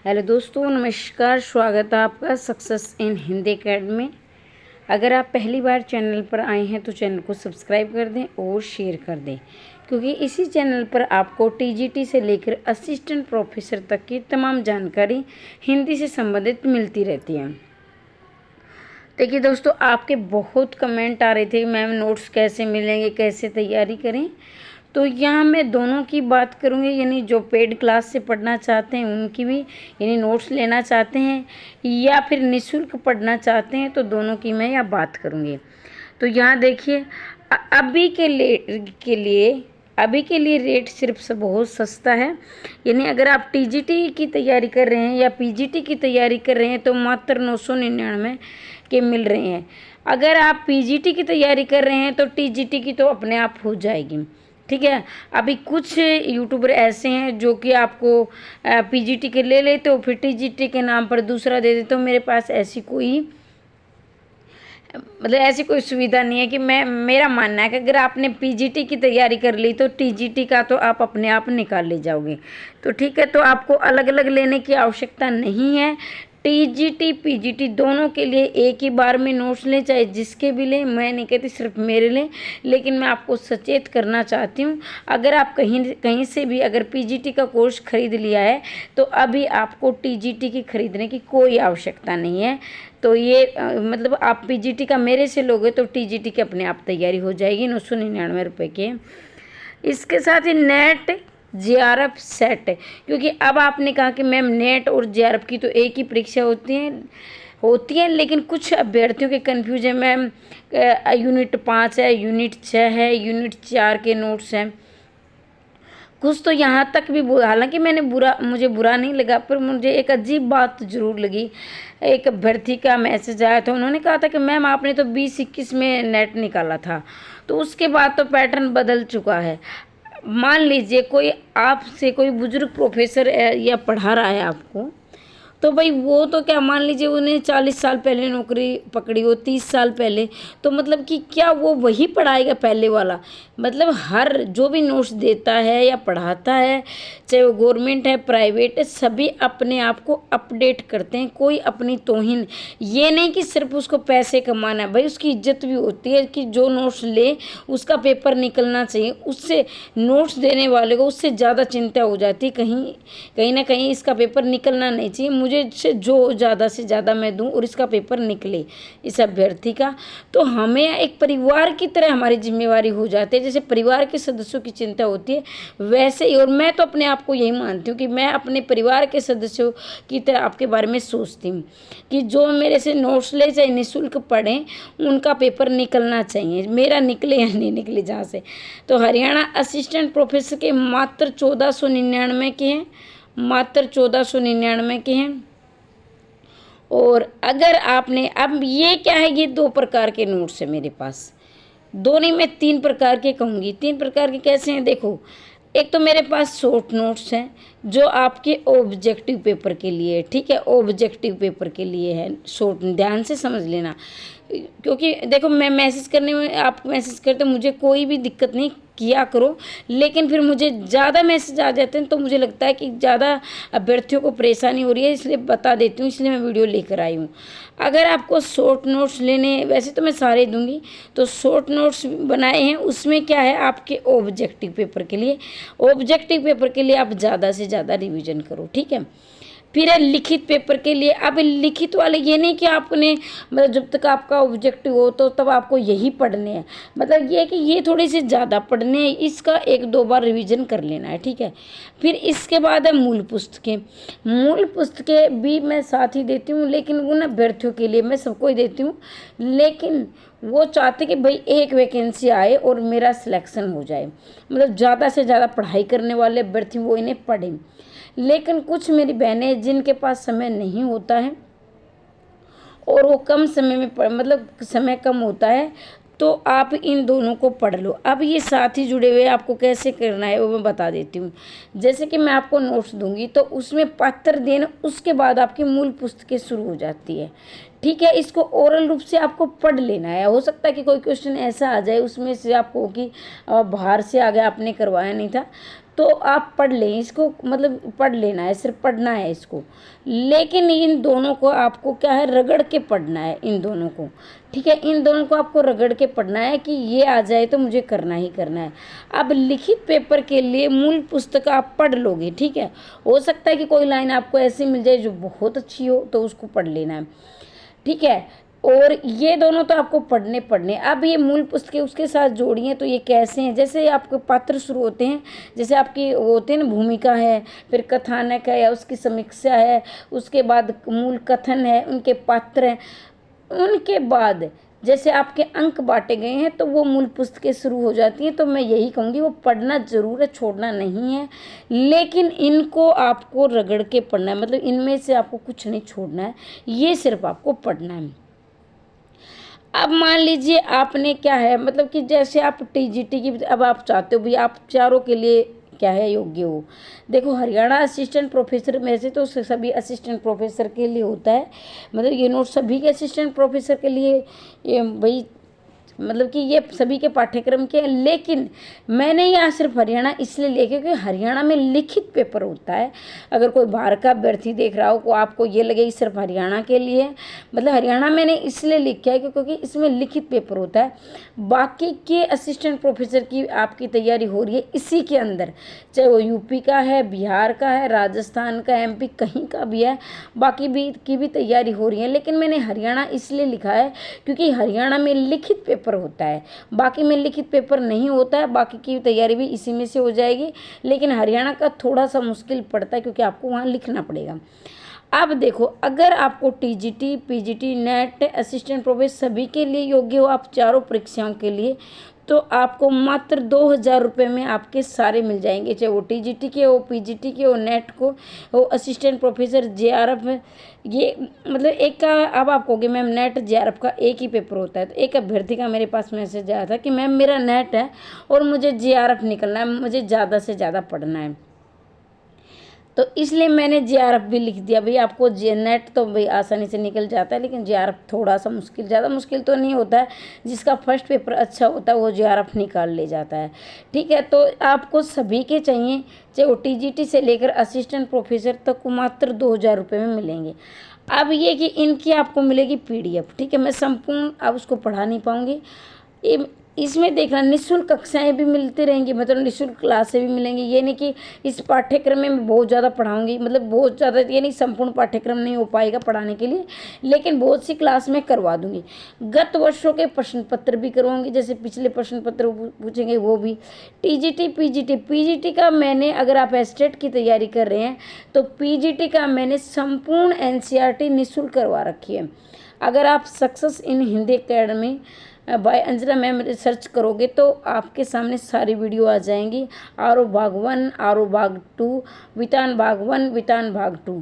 Hello दोस्तों, नमस्कार। स्वागत है आपका सक्सेस इन हिंदी अकेडमी में। अगर आप पहली बार चैनल पर आए हैं तो चैनल को सब्सक्राइब कर दें और शेयर कर दें, क्योंकि इसी चैनल पर आपको टीजीटी से लेकर असिस्टेंट प्रोफेसर तक की तमाम जानकारी हिंदी से संबंधित मिलती रहती है। देखिए दोस्तों, आपके बहुत कमेंट आ रहे थे मैम नोट्स कैसे मिलेंगे, कैसे तैयारी करें। तो यहाँ मैं दोनों की बात करूँगी, यानी जो पेड क्लास से पढ़ना चाहते हैं उनकी भी, यानी नोट्स लेना चाहते हैं या फिर निःशुल्क पढ़ना चाहते हैं, तो दोनों की मैं यहाँ बात करूँगी। तो यहाँ देखिए, अभी के लिए रेट सिर्फ बहुत सस्ता है। यानी अगर आप टीजीटी की तैयारी कर रहे हैं या पीजीटी की तैयारी कर रहे हैं तो मात्र 999 के मिल रहे हैं। अगर आप पीजीटी की तैयारी कर रहे हैं तो टीजीटी की तो अपने आप हो जाएगी, ठीक है। अभी कुछ यूट्यूबर ऐसे हैं जो कि आपको पीजीटी के ले लेते हो, फिर टीजीटी के नाम पर दूसरा दे देते हो। मेरे पास ऐसी कोई सुविधा नहीं है कि मेरा मानना है कि अगर आपने पीजीटी की तैयारी कर ली तो टीजीटी का तो आप अपने आप निकाल ले जाओगे। तो ठीक है, तो आपको अलग अलग लेने की आवश्यकता नहीं है। टीजीटी पीजीटी दोनों के लिए एक ही बार में नोट्स लें, चाहे जिसके भी लें। मैं नहीं कहती सिर्फ मेरे लें, लेकिन मैं आपको सचेत करना चाहती हूँ, अगर आप कहीं से भी अगर पीजीटी का कोर्स खरीद लिया है तो अभी आपको टीजीटी की खरीदने की कोई आवश्यकता नहीं है। तो ये मतलब आप पीजीटी का मेरे से लोगे तो टीजीटी की अपने आप तैयारी हो जाएगी 999 के। इसके साथ ही नेट जेआरएफ सेट, क्योंकि अब आपने कहा कि मैम नेट और जेआरएफ की तो एक ही परीक्षा होती है, लेकिन कुछ अभ्यर्थियों के कन्फ्यूज है मैम यूनिट 5 है, यूनिट 6 है, यूनिट 4 के नोट्स हैं। कुछ तो यहाँ तक भी हालांकि मुझे बुरा नहीं लगा, पर मुझे एक अजीब बात ज़रूर लगी। एक अभ्यर्थी का मैसेज आया था, उन्होंने कहा था कि मैम आपने तो 20-21 में नेट निकाला था, तो उसके बाद तो पैटर्न बदल चुका है। मान लीजिए कोई आपसे कोई बुजुर्ग प्रोफेसर या पढ़ा रहा है आपको, तो भाई वो तो क्या, मान लीजिए उन्हें 40 साल पहले नौकरी पकड़ी हो, 30 साल पहले, तो मतलब कि क्या वो वही पढ़ाएगा पहले वाला? मतलब हर जो भी नोट्स देता है या पढ़ाता है, चाहे वो गवर्नमेंट है प्राइवेट है, सभी अपने आप को अपडेट करते हैं। कोई अपनी तौहीन, ये नहीं कि सिर्फ उसको पैसे कमाना है, भाई उसकी इज्जत भी होती है कि जो नोट्स ले उसका पेपर निकलना चाहिए। उससे नोट्स देने वाले को उससे ज़्यादा चिंता हो जाती है, कहीं ना कहीं इसका पेपर निकलना नहीं चाहिए, मुझे से जो ज़्यादा से ज़्यादा मैं दूं और इसका पेपर निकले इस अभ्यर्थी का। तो हमें एक परिवार की तरह हमारी जिम्मेवारी हो जाती है, जैसे परिवार के सदस्यों की चिंता होती है वैसे ही। और मैं तो अपने आप को यही मानती हूँ कि मैं अपने परिवार के सदस्यों की तरह आपके बारे में सोचती हूँ कि जो मेरे से नोट्स ले चाहे निःशुल्क पढ़ें, उनका पेपर निकलना चाहिए, मेरा निकले या नहीं निकले जहाँ से। तो हरियाणा असिस्टेंट प्रोफेसर के मात्र 1499 के हैं, मात्र 1499 के हैं। और अगर आपने, अब ये क्या है, ये 2 प्रकार के नोट्स हैं मेरे पास, दो नहीं मैं 3 प्रकार के कहूँगी। 3 प्रकार के कैसे हैं देखो, एक तो मेरे पास शॉर्ट नोट्स हैं जो आपके ऑब्जेक्टिव पेपर के लिए, ठीक है, ऑब्जेक्टिव पेपर के लिए है शॉर्ट, ध्यान से समझ लेना। क्योंकि देखो मैं मैसेज करने में, आप मैसेज करते मुझे कोई भी दिक्कत नहीं, किया करो, लेकिन फिर मुझे ज़्यादा मैसेज आ जाते हैं तो मुझे लगता है कि ज़्यादा अभ्यर्थियों को परेशानी हो रही है, इसलिए बता देती हूँ, इसलिए मैं वीडियो लेकर आई हूँ। अगर आपको शॉर्ट नोट्स लेने, वैसे तो मैं सारे दूंगी, तो शॉर्ट नोट्स बनाए हैं, उसमें क्या है आपके ऑब्जेक्टिव पेपर के लिए। ऑब्जेक्टिव पेपर के लिए आप ज़्यादा से ज़्यादा रिविज़न करो, ठीक है। फिर है लिखित पेपर के लिए। अब लिखित वाले ये नहीं कि आपने, मतलब जब तक आपका ऑब्जेक्टिव हो तो तब आपको यही पढ़ने हैं, मतलब ये कि ये थोड़े से ज़्यादा पढ़ने हैं, इसका 1-2 बार रिवीजन कर लेना है, ठीक है। फिर इसके बाद है मूल पुस्तकें। मूल पुस्तकें भी मैं साथ ही देती हूँ, लेकिन उन अभ्यर्थियों के लिए मैं सबको ही देती हूँ, लेकिन वो चाहते कि भाई एक वैकेंसी आए और मेरा सिलेक्शन हो जाए, मतलब ज़्यादा से ज़्यादा पढ़ाई करने वाले अभ्यर्थी वो इन्हें पढ़ें। लेकिन कुछ मेरी बहनें जिनके पास समय नहीं होता है और वो कम समय में मतलब समय कम होता है, तो आप इन दोनों को पढ़ लो। अब ये साथ ही जुड़े हुए, आपको कैसे करना है वो मैं बता देती हूँ। जैसे कि मैं आपको नोट्स दूंगी तो उसमें पत्र देना, उसके बाद आपकी मूल पुस्तकें शुरू हो जाती है, ठीक है। इसको ओरल रूप से आपको पढ़ लेना है। हो सकता है कि कोई क्वेश्चन ऐसा आ जाए उसमें से आपको कि बाहर से आ गया, आपने करवाया नहीं था, तो आप पढ़ लें इसको, मतलब पढ़ लेना है, सिर्फ पढ़ना है इसको। लेकिन इन दोनों को आपको क्या है, रगड़ के पढ़ना है इन दोनों को, ठीक है। इन दोनों को आपको रगड़ के पढ़ना है कि ये आ जाए तो मुझे करना ही करना है। अब लिखित पेपर के लिए मूल पुस्तक आप पढ़ लोगे, ठीक है। हो सकता है कि कोई लाइन आपको ऐसी मिल जाए जो बहुत अच्छी हो, तो उसको पढ़ लेना है, ठीक है। और ये दोनों तो आपको पढ़ने। अब ये मूल पुस्तकें उसके साथ जोड़िए, तो ये कैसे हैं, जैसे आपके पात्र शुरू होते हैं, जैसे आपकी वो होते हैं ना, भूमिका है, फिर कथानक है या उसकी समीक्षा है, उसके बाद मूल कथन है, उनके पात्र हैं, उनके बाद जैसे आपके अंक बांटे गए हैं तो वो मूल पुस्तकें शुरू हो जाती हैं। तो मैं यही कहूँगी वो पढ़ना ज़रूर है, छोड़ना नहीं है, लेकिन इनको आपको रगड़ के पढ़ना है, मतलब इनमें से आपको कुछ नहीं छोड़ना है, ये सिर्फ आपको पढ़ना है। अब मान लीजिए आपने क्या है, मतलब कि जैसे आप टीजीटी की अब आप चाहते हो भी आप चारों के लिए क्या है योग्य हो। देखो हरियाणा असिस्टेंट प्रोफेसर में से तो सभी असिस्टेंट प्रोफेसर के लिए होता है, मतलब ये नोट सभी के असिस्टेंट प्रोफेसर के लिए ये भाई, मतलब कि ये सभी के पाठ्यक्रम के हैं। लेकिन मैंने यहाँ सिर्फ हरियाणा इसलिए लिया क्योंकि हरियाणा में लिखित पेपर होता है। अगर कोई बाहर का अभ्यर्थी देख रहा हो को आपको ये लगे सिर्फ हरियाणा के लिए, मतलब हरियाणा मैंने इसलिए लिखा है क्योंकि इसमें लिखित पेपर होता है। बाकी के असिस्टेंट प्रोफेसर की आपकी तैयारी हो रही है इसी के अंदर, चाहे वो यूपी का है, बिहार का है, राजस्थान का, एमपी कहीं का भी है, बाकी भी की भी तैयारी हो रही है। लेकिन मैंने हरियाणा इसलिए लिखा है क्योंकि हरियाणा में लिखित पेपर होता है, बाकी में लिखित पेपर नहीं होता है। बाकी की तैयारी भी इसी में से हो जाएगी, लेकिन हरियाणा का थोड़ा सा मुश्किल पड़ता है क्योंकि आपको वहाँ लिखना पड़ेगा। अब देखो अगर आपको TGT, PGT, net, assistant professor सभी के लिए योग्य हो आप चारों परीक्षाओं के लिए, तो आपको मात्र 2000 रुपये में आपके सारे मिल जाएंगे, चाहे वो टीजीटी के हो, पीजीटी के हो, नेट को हो, असिस्टेंट प्रोफेसर, जेआरएफ। ये मतलब एक का, अब आप कहोगे मैम नेट जेआरएफ का एक ही पेपर होता है, तो एक अभ्यर्थी का मेरे पास मैसेज आया था कि मैम मेरा नेट है और मुझे जेआरएफ निकलना है, मुझे ज़्यादा से ज़्यादा पढ़ना है, तो इसलिए मैंने जेआरएफ भी लिख दिया। भाई आपको नेट तो भाई आसानी से निकल जाता है, लेकिन जेआरएफ थोड़ा सा मुश्किल, ज़्यादा मुश्किल तो नहीं होता है, जिसका फर्स्ट पेपर अच्छा होता है वो जेआरएफ निकाल ले जाता है, ठीक है। तो आपको सभी के चाहिए, चाहे वो टीजीटी से लेकर असिस्टेंट प्रोफेसर तक को मात्र 2000 रुपये में मिलेंगे। अब ये कि इनकी आपको मिलेगी पीडीएफ, ठीक है। मैं संपूर्ण अब उसको पढ़ा नहीं पाऊँगी, इसमें देखना निःशुल्क कक्षाएं भी मिलती रहेंगी, मतलब निःशुल्क क्लासें भी मिलेंगी। ये नहीं कि इस पाठ्यक्रम में मैं बहुत ज़्यादा पढ़ाऊंगी, मतलब बहुत ज़्यादा ये नहीं, संपूर्ण पाठ्यक्रम नहीं हो पाएगा पढ़ाने के लिए, लेकिन बहुत सी क्लास में करवा दूंगी। गत वर्षों के प्रश्न पत्र भी करवाऊंगी, जैसे पिछले प्रश्न पत्र पूछेंगे वो भी। टीजीटी, पीजीटी का मैंने, अगर आप एस्टेट की तैयारी कर रहे हैं तो पीजीटी का मैंने संपूर्ण एनसीईआरटी निःशुल्क करवा रखी है। अगर आप success in Hindi academy by Anjana ma'am search करोगे तो आपके सामने सारी वीडियो आ जाएंगी। आरो भाग 1, आरो भाग 2, वितान भाग 1, वितान भाग 2।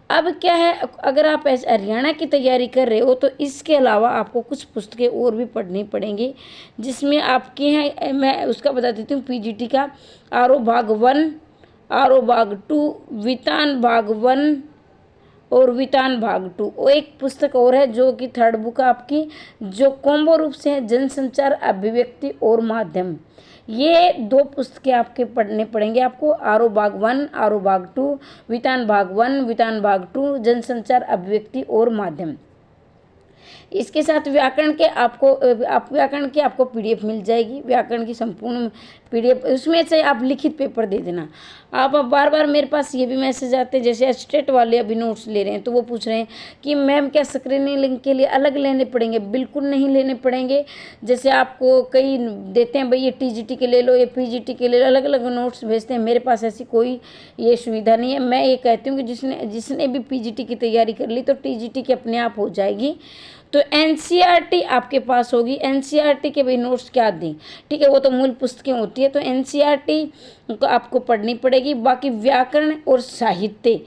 अब क्या है, अगर आप ऐसे हरियाणा की तैयारी कर रहे हो तो इसके अलावा आपको कुछ पुस्तकें और भी पढ़नी पड़ेंगी, जिसमें आपके हैं, मैं उसका बता देती हूँ। पीजीटी का आरो भाग 1, आरो भाग 2, वितान भाग 1 और वितान भाग 2। और एक पुस्तक और है जो कि थर्ड बुक आपकी, जो कॉम्बो रूप से है, जनसंचार, अभिव्यक्ति और माध्यम। ये 2 पुस्तकें आपके पढ़ने पड़ेंगे आपको, आरो भाग 1, आरो भाग 2, वितान भाग 1, वितान भाग 2, जनसंचार, अभिव्यक्ति और माध्यम। इसके साथ व्याकरण के व्याकरण की आपको पीडीएफ मिल जाएगी, व्याकरण की संपूर्ण पीडीएफ, उसमें से आप लिखित पेपर दे देना। आप बार बार मेरे पास ये भी मैसेज आते हैं, जैसे स्टेट वाले अभी नोट्स ले रहे हैं तो वो पूछ रहे हैं कि मैम क्या स्क्रीनिंग लिंक के लिए अलग लेने पड़ेंगे? बिल्कुल नहीं लेने पड़ेंगे। जैसे आपको कई देते हैं भाई ये टीजीटी के ले लो, ये पीजीटी के ले लो, अलग अलग नोट्स भेजते हैं, मेरे पास ऐसी कोई ये सुविधा नहीं है। मैं ये कहती हूँ कि जिसने भी पीजीटी की तैयारी कर ली तो टीजीटी की अपने आप हो जाएगी। तो एनसीईआरटी आपके पास होगी, एनसीईआरटी के भाई नोट्स क्या दें, ठीक है, वो तो मूल पुस्तकें होती है, तो एनसीईआरटी को आपको पढ़नी पड़ेगी। बाकी व्याकरण और साहित्य,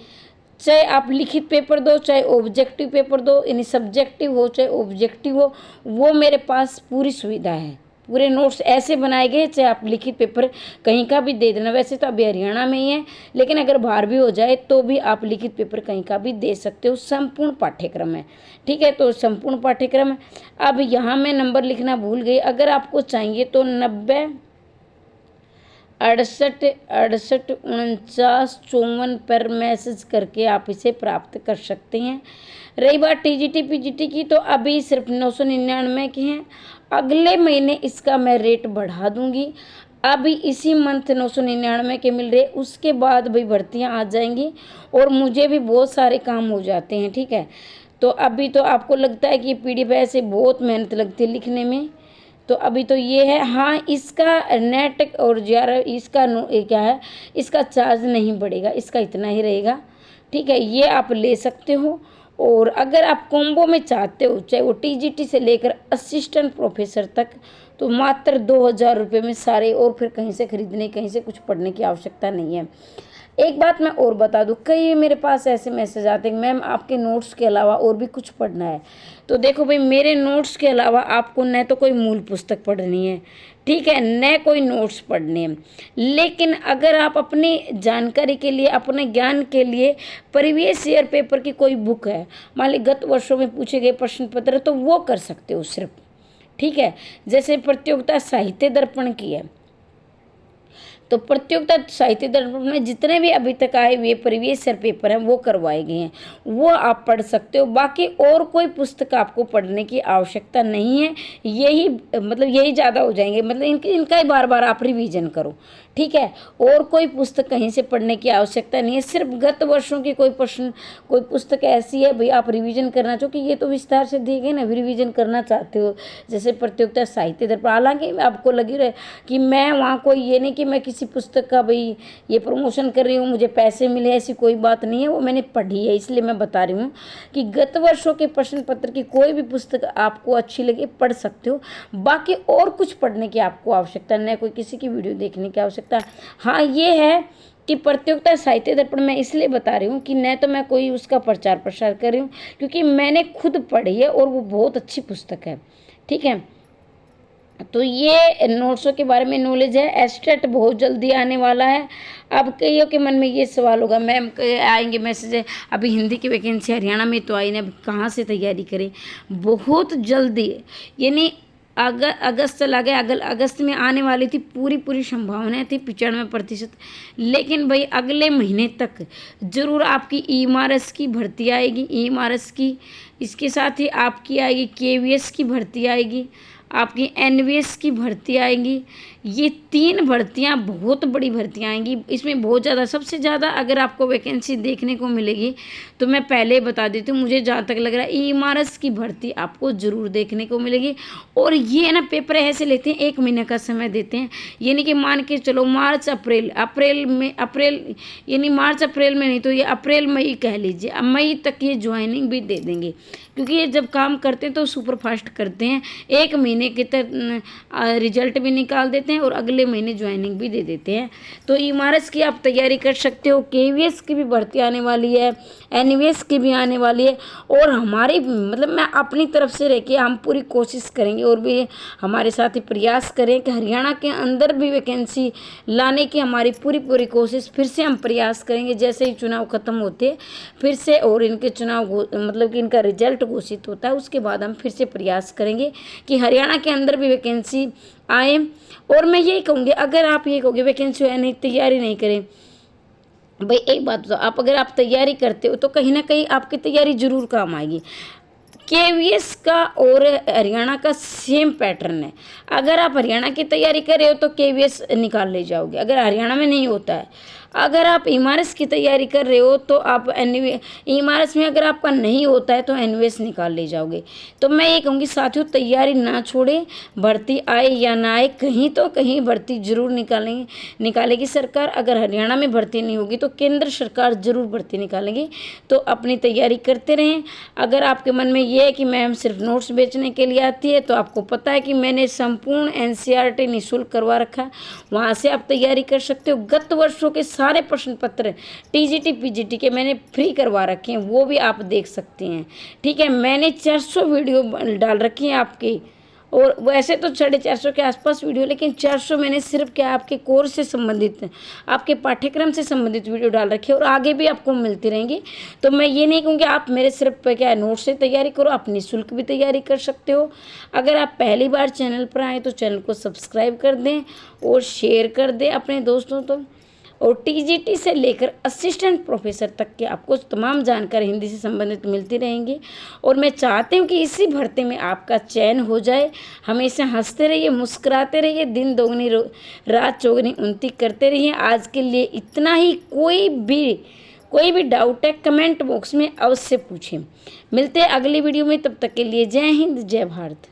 चाहे आप लिखित पेपर दो, चाहे ऑब्जेक्टिव पेपर दो, यानी सब्जेक्टिव हो चाहे ऑब्जेक्टिव हो, वो मेरे पास पूरी सुविधा है। पूरे नोट्स ऐसे बनाए गए, चाहे आप लिखित पेपर कहीं का भी दे देना। वैसे तो अभी हरियाणा में ही है, लेकिन अगर बाहर भी हो जाए तो भी आप लिखित पेपर कहीं का भी दे सकते हो। संपूर्ण पाठ्यक्रम है, ठीक है, तो संपूर्ण पाठ्यक्रम। अब यहाँ मैं नंबर लिखना भूल गई, अगर आपको चाहिए तो 90 68 49 54 पर मैसेज करके आप इसे प्राप्त कर सकते हैं। रही बात टीजीटी पीजीटी की, तो अभी सिर्फ 999 की हैं। अगले महीने इसका मैं रेट बढ़ा दूंगी। अभी इसी मंथ 999 के मिल रहे, उसके बाद भाई भर्तियां आ जाएंगी और मुझे भी बहुत सारे काम हो जाते हैं, ठीक है। तो अभी तो आपको लगता है कि ये पीडीएफ ऐसे बहुत मेहनत लगती है लिखने में, तो अभी तो ये है। हाँ, इसका नेट और इसका क्या है, इसका चार्ज नहीं बढ़ेगा, इसका इतना ही रहेगा, ठीक है। ये आप ले सकते हो। और अगर आप कॉम्बो में चाहते हो, चाहे वो टीजीटी से लेकर असिस्टेंट प्रोफेसर तक, तो मात्र 2000 रुपये में सारे, और फिर कहीं से खरीदने, कहीं से कुछ पढ़ने की आवश्यकता नहीं है। एक बात मैं और बता दूं, कई मेरे पास ऐसे मैसेज आते हैं, मैम आपके नोट्स के अलावा और भी कुछ पढ़ना है। तो देखो भाई, मेरे नोट्स के अलावा आपको न तो कोई मूल पुस्तक पढ़नी है, ठीक है, न कोई नोट्स पढ़ने हैं। लेकिन अगर आप अपनी जानकारी के लिए, अपने ज्ञान के लिए प्रीवियस ईयर पेपर की कोई बुक है, मान ली गत वर्षों में पूछे गए प्रश्न पत्र, तो वो कर सकते हो सिर्फ, ठीक है। जैसे प्रतियोगिता साहित्य दर्पण की है, तो प्रतियोगिता साहित्य दर्पण में जितने भी अभी तक आए हुए प्रीवियस ईयर पेपर हैं वो करवाए गए हैं, वो आप पढ़ सकते हो। बाकी और कोई पुस्तक आपको पढ़ने की आवश्यकता नहीं है। यही मतलब यही ज़्यादा हो जाएंगे, मतलब इनका ही बार बार आप रिवीजन करो, ठीक है। और कोई पुस्तक कहीं से पढ़ने की आवश्यकता नहीं है। सिर्फ गत वर्षों की कोई पुस्तक ऐसी है भाई आप रिवीजन करना चाहो कि ये तो विस्तार से दी गई ना, रिवीजन करना चाहते हो, जैसे प्रतियोगिता साहित्य दर्पण। हालांकि आपको लगी रहे कि मैं वहाँ कोई ये नहीं कि मैं किसी पुस्तक का भाई ये प्रमोशन कर रही हूँ, मुझे पैसे मिले, ऐसी कोई बात नहीं है। वो मैंने पढ़ी है, इसलिए मैं बता रही हूँ कि गत वर्षों के प्रश्न पत्र की कोई भी पुस्तक आपको अच्छी लगे पढ़ सकते हो। बाकी और कुछ पढ़ने की आपको आवश्यकता नहीं, कोई किसी की वीडियो देखने की आवश्यकता। हाँ, ये है कि प्रतियोगिता साहित्य दर्पण मैं इसलिए बता रही हूँ कि न तो मैं कोई उसका प्रचार प्रसार कर रही हूँ, क्योंकि मैंने खुद पढ़ी है और वो बहुत अच्छी पुस्तक है, ठीक है। तो ये नोट्सों के बारे में नॉलेज है। एस्टेट बहुत जल्दी आने वाला है। अब कईयों के मन में ये सवाल होगा, मैम आएंगे मैसेज, अभी हिंदी की वैकेंसी हरियाणा में तो आई ना, कहाँ से तैयारी करें। बहुत जल्दी, यानी अगस्त चला गया, अगस्त में आने वाली थी, पूरी संभावना थी 95%। लेकिन भाई अगले महीने तक ज़रूर आपकी ईएमआरएस की भर्ती आएगी, ईएमआरएस की, इसके साथ ही आपकी आएगी केवीएस की भर्ती आएगी, आपकी एनवीएस की भर्ती आएगी। ये 3 भर्तियां बहुत बड़ी भर्तियां आएंगी। इसमें बहुत ज़्यादा, सबसे ज़्यादा अगर आपको वैकेंसी देखने को मिलेगी तो मैं पहले बता देती हूँ, मुझे जहाँ तक लग रहा है ईएमआरएस की भर्ती आपको ज़रूर देखने को मिलेगी। और ये ना पेपर ऐसे लेते हैं, 1 महीने का समय देते हैं, यानी कि मान के चलो मार्च अप्रैल यानी मार्च अप्रैल में नहीं तो ये अप्रैल मई कह लीजिए, अब मई तक ये ज्वाइनिंग भी दे देंगे, क्योंकि ये जब काम करते हैं तो सुपर फास्ट करते हैं। 1 महीने के तक रिजल्ट भी निकाल देते हैं और अगले महीने ज्वाइनिंग भी दे देते हैं। तो ईएमआरएस की आप तैयारी कर सकते हो, केवीएस की भी भर्ती आने वाली है, एनवीएस की भी आने वाली है। और हमारी मतलब मैं अपनी तरफ से रह के हम पूरी कोशिश करेंगे और भी हमारे साथ ही प्रयास करें कि हरियाणा के अंदर भी वैकेंसी लाने की हमारी पूरी कोशिश फिर से हम प्रयास करेंगे। जैसे ही चुनाव खत्म होते फिर से, और इनके चुनाव मतलब कि इनका रिजल्ट घोषित होता है, उसके बाद हम फिर से प्रयास करेंगे कि हरियाणा के अंदर भी वैकेंसी आए। और मैं यही कहूँगी, अगर आप ये कहोगे वैकेंसी है नहीं, तैयारी नहीं करें, भाई एक बात तो अगर आप तैयारी करते हो तो कहीं ना कहीं आपकी तैयारी जरूर काम आएगी। केवीएस का और हरियाणा का सेम पैटर्न है। अगर आप हरियाणा की तैयारी कर रहे हो तो केवीएस निकाल ले जाओगे, अगर हरियाणा में नहीं होता है। अगर आप ईएमआरएस की तैयारी कर रहे हो तो आप ईएमआरएस में अगर आपका नहीं होता है तो एनवीएस निकाल ले जाओगे। तो मैं ये कहूँगी साथियों, तैयारी ना छोड़ें, भर्ती आए या ना आए कहीं तो कहीं भर्ती जरूर निकालेगी सरकार। अगर हरियाणा में भर्ती नहीं होगी तो केंद्र सरकार जरूर भर्ती निकालेगी। तो अपनी तैयारी करते रहें। अगर आपके मन में ये है कि मैम सिर्फ नोट्स बेचने के लिए आती है, तो आपको पता है कि मैंने संपूर्ण एनसीईआरटी निःशुल्क करवा रखा है, वहाँ से आप तैयारी कर सकते हो। गत वर्षों के सारे प्रश्न पत्र टीजीटी पीजीटी के मैंने फ्री करवा रखे हैं, वो भी आप देख सकते हैं, ठीक है। मैंने 400 वीडियो डाल रखी हैं आपकी, और वैसे तो 450 के आसपास वीडियो, लेकिन 400 मैंने सिर्फ क्या आपके कोर्स से संबंधित, आपके पाठ्यक्रम से संबंधित वीडियो डाल रखी है और आगे भी आपको मिलती रहेंगी। तो मैं ये नहीं कहूँगी आप मेरे सिर्फ क्या नोट से तैयारी करो, आप निःशुल्क भी तैयारी कर सकते हो। अगर आप पहली बार चैनल पर आए तो चैनल को सब्सक्राइब कर दें और शेयर कर दें अपने दोस्तों तो। और टीजीटी से लेकर असिस्टेंट प्रोफेसर तक के आपको तमाम जानकारी हिंदी से संबंधित मिलती रहेंगी। और मैं चाहती हूँ कि इसी भर्ती में आपका चयन हो जाए। हमेशा हंसते रहिए, मुस्कुराते रहिए, दिन दोगुनी रात चौगुनी उन्नति करते रहिए। आज के लिए इतना ही। कोई भी डाउट है कमेंट बॉक्स में अवश्य पूछें। मिलते हैं अगली वीडियो में, तब तक के लिए जय हिंद, जय भारत।